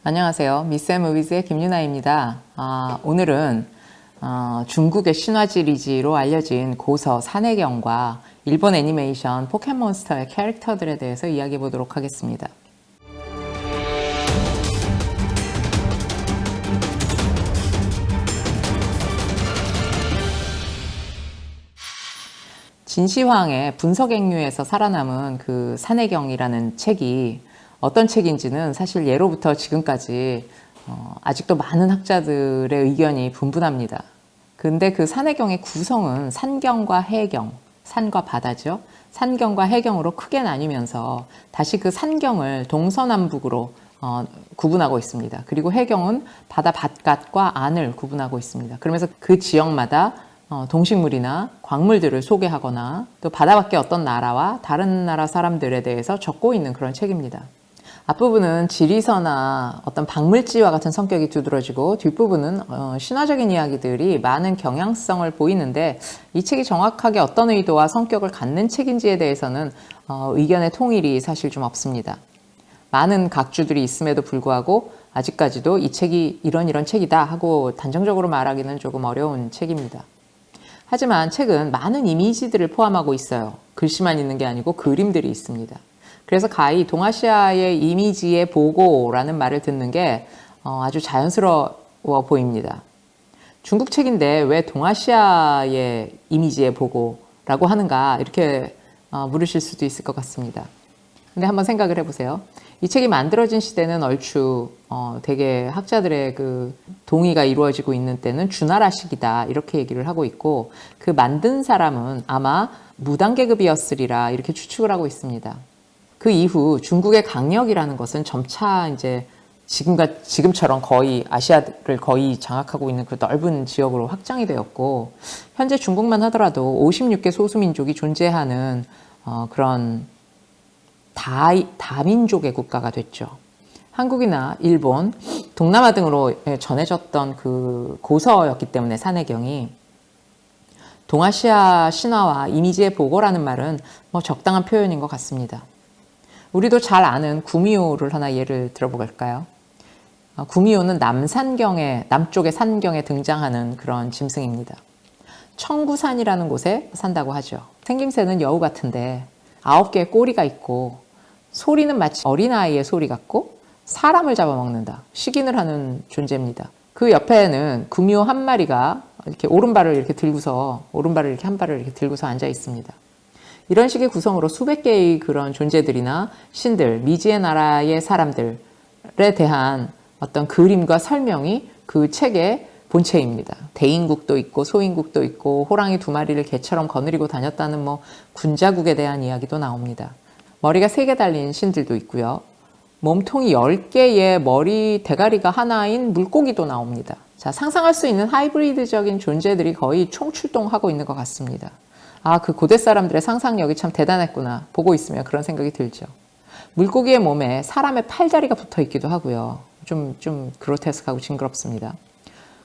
안녕하세요. 미스앤무비즈의 김유나입니다. 오늘은 중국의 신화지리지로 알려진 고서 산해경과 일본 애니메이션 포켓몬스터의 캐릭터들에 대해서 이야기해 보도록 하겠습니다. 진시황의 분석행류에서 살아남은 그 산해경이라는 책이 어떤 책인지는 사실 예로부터 지금까지 아직도 많은 학자들의 의견이 분분합니다. 근데 그 산해경의 구성은 산경과 해경, 산과 바다죠. 산경과 해경으로 크게 나뉘면서 다시 그 산경을 동서남북으로 구분하고 있습니다. 그리고 해경은 바다 바깥과 안을 구분하고 있습니다. 그러면서 그 지역마다 동식물이나 광물들을 소개하거나 또 바다 밖의 어떤 나라와 다른 나라 사람들에 대해서 적고 있는 그런 책입니다. 앞부분은 지리서나 어떤 박물지와 같은 성격이 두드러지고 뒷부분은 신화적인 이야기들이 많은 경향성을 보이는데 이 책이 정확하게 어떤 의도와 성격을 갖는 책인지에 대해서는 의견의 통일이 사실 좀 없습니다. 많은 각주들이 있음에도 불구하고 아직까지도 이 책이 이런 책이다 하고 단정적으로 말하기는 조금 어려운 책입니다. 하지만 책은 많은 이미지들을 포함하고 있어요. 글씨만 있는 게 아니고 그림들이 있습니다. 그래서 가히 동아시아의 이미지의 보고라는 말을 듣는 게 아주 자연스러워 보입니다. 중국 책인데 왜 동아시아의 이미지의 보고라고 하는가 이렇게 물으실 수도 있을 것 같습니다. 근데 한번 생각을 해보세요. 이 책이 만들어진 시대는 얼추 되게 학자들의 그 동의가 이루어지고 있는 때는 주나라 시기다 이렇게 얘기를 하고 있고 그 만든 사람은 아마 무당계급이었으리라 이렇게 추측을 하고 있습니다. 그 이후 중국의 강력이라는 것은 점차 이제 지금처럼 거의 아시아를 거의 장악하고 있는 그 넓은 지역으로 확장이 되었고 현재 중국만 하더라도 56개 소수민족이 존재하는 그런 다민족의 국가가 됐죠. 한국이나 일본, 동남아 등으로 전해졌던 그 고서였기 때문에 산해경이 동아시아 신화와 이미지의 보고라는 말은 적당한 표현인 것 같습니다. 우리도 잘 아는 구미호를 하나 예를 들어볼까요? 구미호는 남쪽의 산경에 등장하는 그런 짐승입니다. 청구산이라는 곳에 산다고 하죠. 생김새는 여우 같은데 9개의 꼬리가 있고 소리는 마치 어린아이의 소리 같고 사람을 잡아먹는다. 식인을 하는 존재입니다. 그 옆에는 구미호 한 마리가 이렇게 오른발을 이렇게 한 발을 이렇게 들고서 앉아 있습니다. 이런 식의 구성으로 수백 개의 그런 존재들이나 신들, 미지의 나라의 사람들에 대한 어떤 그림과 설명이 그 책의 본체입니다. 대인국도 있고 소인국도 있고 호랑이 2마리를 개처럼 거느리고 다녔다는 군자국에 대한 이야기도 나옵니다. 머리가 3개 달린 신들도 있고요. 몸통이 10개의 머리 대가리가 하나인 물고기도 나옵니다. 자, 상상할 수 있는 하이브리드적인 존재들이 거의 총출동하고 있는 것 같습니다. 그 고대 사람들의 상상력이 참 대단했구나. 보고 있으면 그런 생각이 들죠. 물고기의 몸에 사람의 팔다리가 붙어 있기도 하고요. 좀 그로테스크하고 징그럽습니다.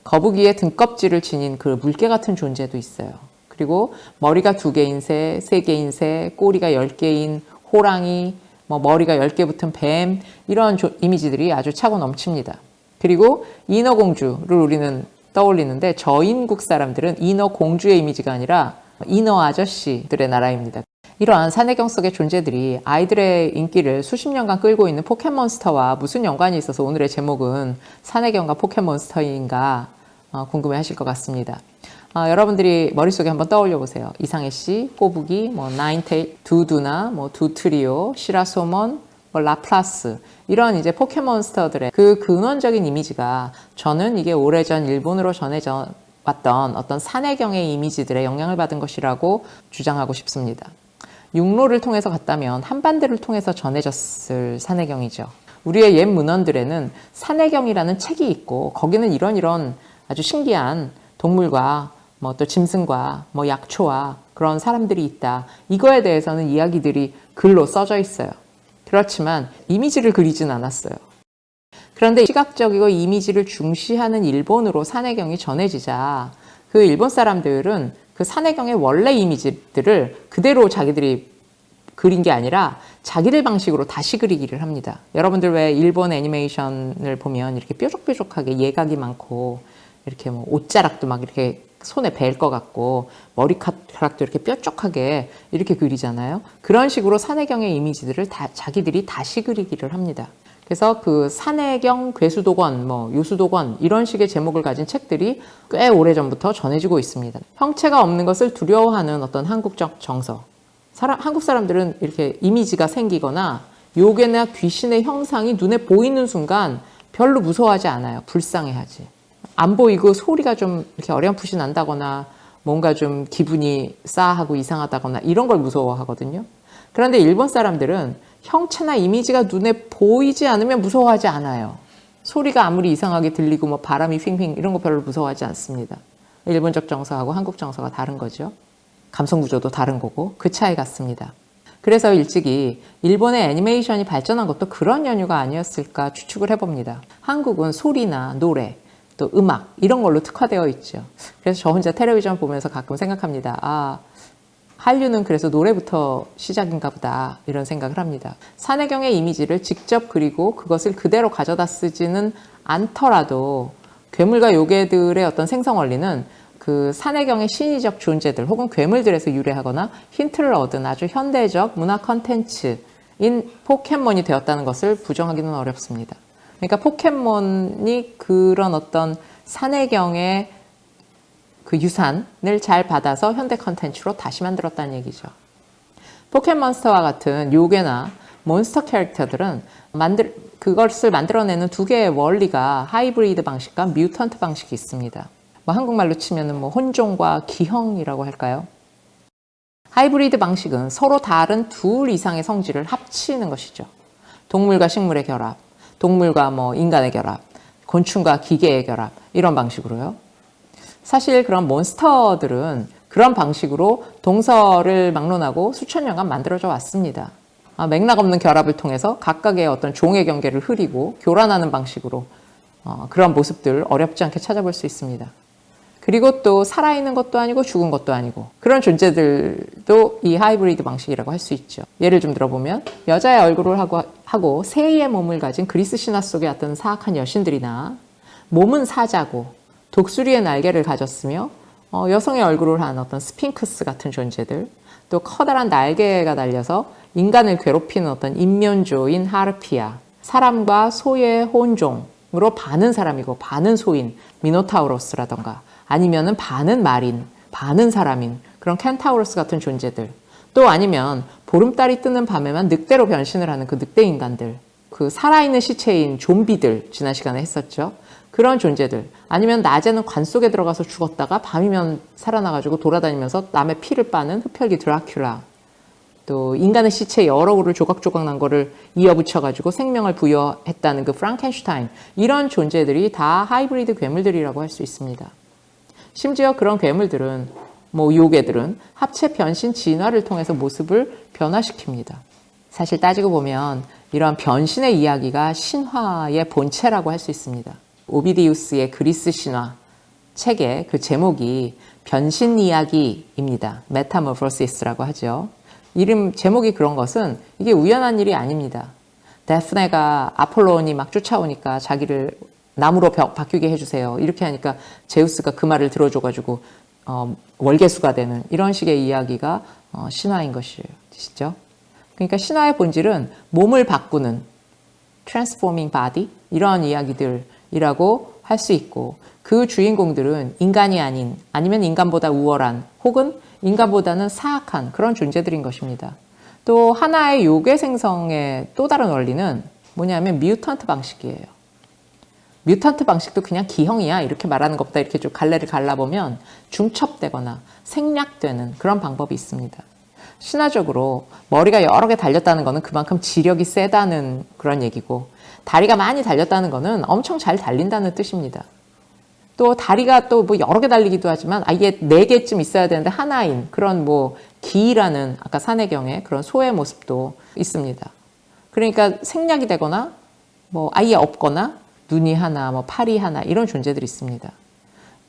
거북이의 등껍질을 지닌 그 물개 같은 존재도 있어요. 그리고 머리가 2개인 새, 3개인 새, 꼬리가 10개인 호랑이, 머리가 10개 붙은 뱀 이런 이미지들이 아주 차고 넘칩니다. 그리고 인어공주를 우리는 떠올리는데 저인국 사람들은 인어공주의 이미지가 아니라 인어 아저씨들의 나라입니다. 이러한 산해경 속의 존재들이 아이들의 인기를 수십 년간 끌고 있는 포켓몬스터와 무슨 연관이 있어서 오늘의 제목은 산해경과 포켓몬스터인가 궁금해 하실 것 같습니다. 여러분들이 머릿속에 한번 떠올려 보세요. 이상해씨, 꼬부기, 나인테일, 두두나, 두트리오, 시라소몬, 라플라스 이런 이제 포켓몬스터들의 그 근원적인 이미지가 저는 이게 오래전 일본으로 전해져 왔던 어떤 산해경의 이미지들의 영향을 받은 것이라고 주장하고 싶습니다. 육로를 통해서 갔다면 한반도를 통해서 전해졌을 산해경이죠. 우리의 옛 문헌들에는 산해경이라는 책이 있고 거기는 이런 아주 신기한 동물과 또 짐승과 약초와 그런 사람들이 있다. 이거에 대해서는 이야기들이 글로 써져 있어요. 그렇지만 이미지를 그리진 않았어요. 그런데 시각적이고 이미지를 중시하는 일본으로 산해경이 전해지자 그 일본 사람들은 그 산해경의 원래 이미지들을 그대로 자기들이 그린 게 아니라 자기들 방식으로 다시 그리기를 합니다. 여러분들 왜 일본 애니메이션을 보면 이렇게 뾰족뾰족하게 예각이 많고 이렇게 뭐 옷자락도 막 이렇게 손에 벨 것 같고 머리카락도 이렇게 뾰족하게 이렇게 그리잖아요. 그런 식으로 산해경의 이미지들을 자기들이 다시 그리기를 합니다. 그래서 그 산해경 괴수도권, 요수도권 이런 식의 제목을 가진 책들이 꽤 오래전부터 전해지고 있습니다. 형체가 없는 것을 두려워하는 어떤 한국적 정서. 한국 사람들은 이렇게 이미지가 생기거나 요괴나 귀신의 형상이 눈에 보이는 순간 별로 무서워하지 않아요. 불쌍해하지. 안 보이고 소리가 좀 이렇게 어렴풋이 난다거나 뭔가 좀 기분이 싸하고 이상하다거나 이런 걸 무서워하거든요. 그런데 일본 사람들은 형체나 이미지가 눈에 보이지 않으면 무서워하지 않아요. 소리가 아무리 이상하게 들리고 뭐 바람이 휘핑 이런 거 별로 무서워하지 않습니다. 일본적 정서하고 한국 정서가 다른 거죠. 감성 구조도 다른 거고 그 차이 같습니다. 그래서 일찍이 일본의 애니메이션이 발전한 것도 그런 연유가 아니었을까 추측을 해봅니다. 한국은 소리나 노래 또 음악 이런 걸로 특화되어 있죠. 그래서 저 혼자 텔레비전 보면서 가끔 생각합니다. 한류는 그래서 노래부터 시작인가 보다 이런 생각을 합니다. 산해경의 이미지를 직접 그리고 그것을 그대로 가져다 쓰지는 않더라도 괴물과 요괴들의 어떤 생성 원리는 그 산해경의 신의적 존재들 혹은 괴물들에서 유래하거나 힌트를 얻은 아주 현대적 문화 컨텐츠인 포켓몬이 되었다는 것을 부정하기는 어렵습니다. 그러니까 포켓몬이 그런 어떤 산해경의 그 유산을 잘 받아서 현대 컨텐츠로 다시 만들었다는 얘기죠. 포켓몬스터와 같은 요괴나 몬스터 캐릭터들은 그것을 만들어내는 두 개의 원리가 하이브리드 방식과 뮤턴트 방식이 있습니다. 한국말로 치면은 혼종과 기형이라고 할까요? 하이브리드 방식은 서로 다른 둘 이상의 성질을 합치는 것이죠. 동물과 식물의 결합, 동물과 인간의 결합, 곤충과 기계의 결합 이런 방식으로요. 사실 그런 몬스터들은 그런 방식으로 동서를 막론하고 수천 년간 만들어져 왔습니다. 맥락 없는 결합을 통해서 각각의 어떤 종의 경계를 흐리고 교란하는 방식으로 그런 모습들 어렵지 않게 찾아볼 수 있습니다. 그리고 또 살아있는 것도 아니고 죽은 것도 아니고 그런 존재들도 이 하이브리드 방식이라고 할 수 있죠. 예를 좀 들어보면 여자의 얼굴을 하고 새의 몸을 가진 그리스 신화 속의 어떤 사악한 여신들이나 몸은 사자고 독수리의 날개를 가졌으며 여성의 얼굴을 한 어떤 스핑크스 같은 존재들, 또 커다란 날개가 달려서 인간을 괴롭히는 어떤 인면조인 하르피아, 사람과 소의 혼종으로 반은 사람이고 반은 소인 미노타우로스라던가 아니면은 반은 말인, 반은 사람인 그런 켄타우로스 같은 존재들, 또 아니면 보름달이 뜨는 밤에만 늑대로 변신을 하는 그 늑대 인간들, 그 살아있는 시체인 좀비들 지난 시간에 했었죠. 그런 존재들, 아니면 낮에는 관 속에 들어가서 죽었다가 밤이면 살아나가지고 돌아다니면서 남의 피를 빠는 흡혈귀 드라큘라, 또 인간의 시체에 여러 구를 조각조각 난 거를 이어붙여가지고 생명을 부여했다는 그 프랑켄슈타인, 이런 존재들이 다 하이브리드 괴물들이라고 할 수 있습니다. 심지어 그런 괴물들은, 요괴들은 합체 변신 진화를 통해서 모습을 변화시킵니다. 사실 따지고 보면 이런 변신의 이야기가 신화의 본체라고 할 수 있습니다. 오비디우스의 그리스 신화 책의 그 제목이 변신 이야기입니다. 메타모포시스라고 하죠. 제목이 그런 것은 이게 우연한 일이 아닙니다. 데프네가 아폴론이 막 쫓아오니까 자기를 나무로 바뀌게 해주세요. 이렇게 하니까 제우스가 그 말을 들어줘가지고 월계수가 되는 이런 식의 이야기가 신화인 것이죠. 그러니까 신화의 본질은 몸을 바꾸는 transforming body 이런 이야기들이라고 할 수 있고, 그 주인공들은 인간이 아니면 인간보다 우월한 혹은 인간보다는 사악한 그런 존재들인 것입니다. 또 하나의 요괴 생성의 또 다른 원리는 뭐냐면 뮤턴트 방식이에요. 뮤턴트 방식도 그냥 기형이야 이렇게 말하는 것보다 이렇게 좀 갈래를 갈라보면 중첩되거나 생략되는 그런 방법이 있습니다. 신화적으로 머리가 여러 개 달렸다는 것은 그만큼 지력이 세다는 그런 얘기고, 다리가 많이 달렸다는 것은 엄청 잘 달린다는 뜻입니다. 또 다리가 또 여러 개 달리기도 하지만 아예 4개쯤 있어야 되는데 하나인 그런 기라는 아까 산해경의 그런 소의 모습도 있습니다. 그러니까 생략이 되거나 아예 없거나 눈이 하나, 팔이 하나 이런 존재들이 있습니다.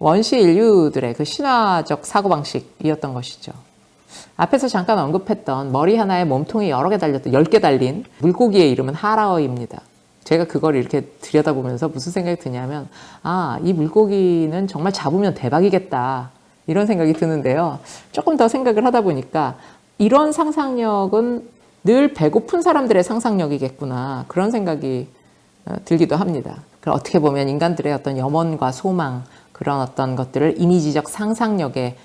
원시 인류들의 그 신화적 사고방식이었던 것이죠. 앞에서 잠깐 언급했던 머리 하나에 몸통이 여러 개 달렸던 10개 달린 물고기의 이름은 하라어입니다. 제가 그걸 이렇게 들여다보면서 무슨 생각이 드냐면 이 물고기는 정말 잡으면 대박이겠다 이런 생각이 드는데요. 조금 더 생각을 하다 보니까 이런 상상력은 늘 배고픈 사람들의 상상력이겠구나 그런 생각이 들기도 합니다. 어떻게 보면 인간들의 어떤 염원과 소망 그런 어떤 것들을 이미지적 상상력에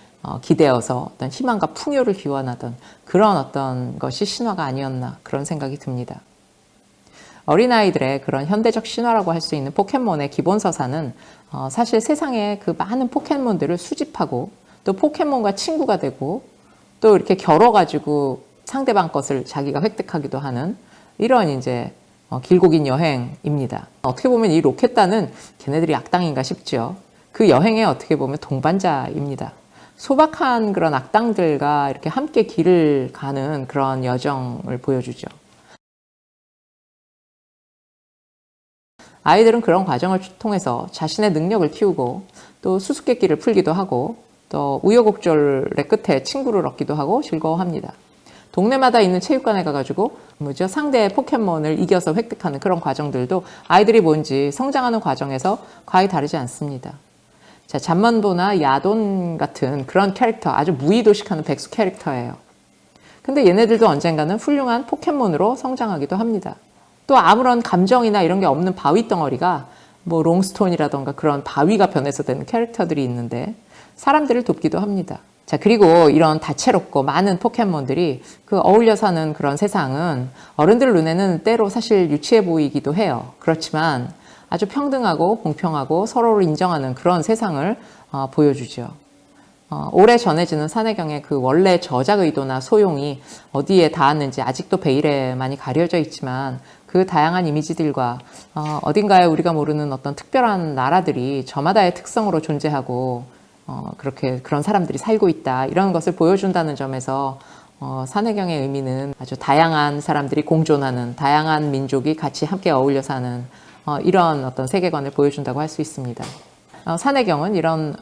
기대어서 어떤 희망과 풍요를 기원하던 그런 어떤 것이 신화가 아니었나 그런 생각이 듭니다. 어린아이들의 그런 현대적 신화라고 할 수 있는 포켓몬의 기본 서사는 사실 세상에 그 많은 포켓몬들을 수집하고 또 포켓몬과 친구가 되고 또 이렇게 겨뤄가지고 상대방 것을 자기가 획득하기도 하는 이런 이제 길고 긴 여행입니다. 어떻게 보면 이 로켓단은 걔네들이 악당인가 싶죠. 그 여행에 어떻게 보면 동반자입니다. 소박한 그런 악당들과 이렇게 함께 길을 가는 그런 여정을 보여주죠. 아이들은 그런 과정을 통해서 자신의 능력을 키우고 또 수수께끼를 풀기도 하고 또 우여곡절의 끝에 친구를 얻기도 하고 즐거워합니다. 동네마다 있는 체육관에 가가지고 상대의 포켓몬을 이겨서 획득하는 그런 과정들도 아이들이 뭔지 성장하는 과정에서 거의 다르지 않습니다. 자, 잠만보나 야돈 같은 그런 캐릭터, 아주 무의도식하는 백수 캐릭터예요. 근데 얘네들도 언젠가는 훌륭한 포켓몬으로 성장하기도 합니다. 또 아무런 감정이나 이런 게 없는 바위 덩어리가 롱스톤이라던가 그런 바위가 변해서 되는 캐릭터들이 있는데 사람들을 돕기도 합니다. 자, 그리고 이런 다채롭고 많은 포켓몬들이 어울려 사는 그런 세상은 어른들 눈에는 때로 사실 유치해 보이기도 해요. 그렇지만 아주 평등하고 공평하고 서로를 인정하는 그런 세상을 보여주죠. 오래 전해지는 산해경의 그 원래 저작 의도나 소용이 어디에 닿았는지 아직도 베일에 많이 가려져 있지만 그 다양한 이미지들과 어딘가에 우리가 모르는 어떤 특별한 나라들이 저마다의 특성으로 존재하고 그런 사람들이 살고 있다 이런 것을 보여준다는 점에서 산해경의 의미는 아주 다양한 사람들이 공존하는 다양한 민족이 같이 함께 어울려 사는 이런 어떤 세계관을 보여준다고 할 수 있습니다. 산해경은 이런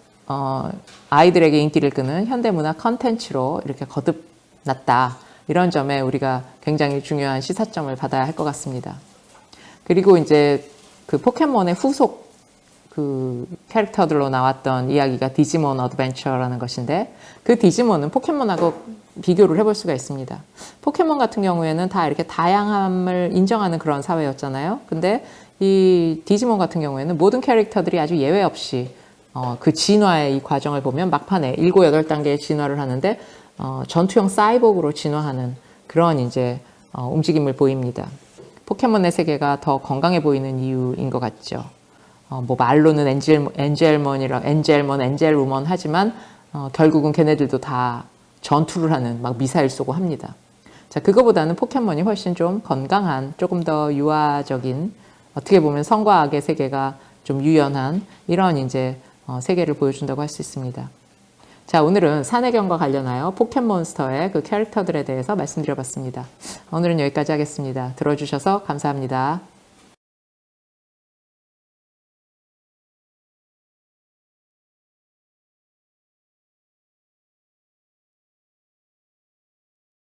아이들에게 인기를 끄는 현대문화 컨텐츠로 이렇게 거듭났다. 이런 점에 우리가 굉장히 중요한 시사점을 받아야 할 것 같습니다. 그리고 이제 그 포켓몬의 후속 그 캐릭터들로 나왔던 이야기가 디지몬 어드벤처라는 것인데 그 디지몬은 포켓몬하고 비교를 해볼 수가 있습니다. 포켓몬 같은 경우에는 다 이렇게 다양함을 인정하는 그런 사회였잖아요. 근데 이 디지몬 같은 경우에는 모든 캐릭터들이 아주 예외 없이 그 진화의 이 과정을 보면 막판에 7, 8단계의 진화를 하는데 전투형 사이보그로 진화하는 그런 이제 움직임을 보입니다. 포켓몬의 세계가 더 건강해 보이는 이유인 것 같죠. 말로는 엔젤우먼 하지만 결국은 걔네들도 다 전투를 하는 막 미사일 쏘고 합니다. 자, 그거보다는 포켓몬이 훨씬 좀 건강한, 조금 더 유아적인, 어떻게 보면 성과 악의 세계가 좀 유연한 이런 이제 세계를 보여준다고 할 수 있습니다. 자, 오늘은 산해경과 관련하여 포켓몬스터의 그 캐릭터들에 대해서 말씀드려봤습니다. 오늘은 여기까지 하겠습니다. 들어주셔서 감사합니다.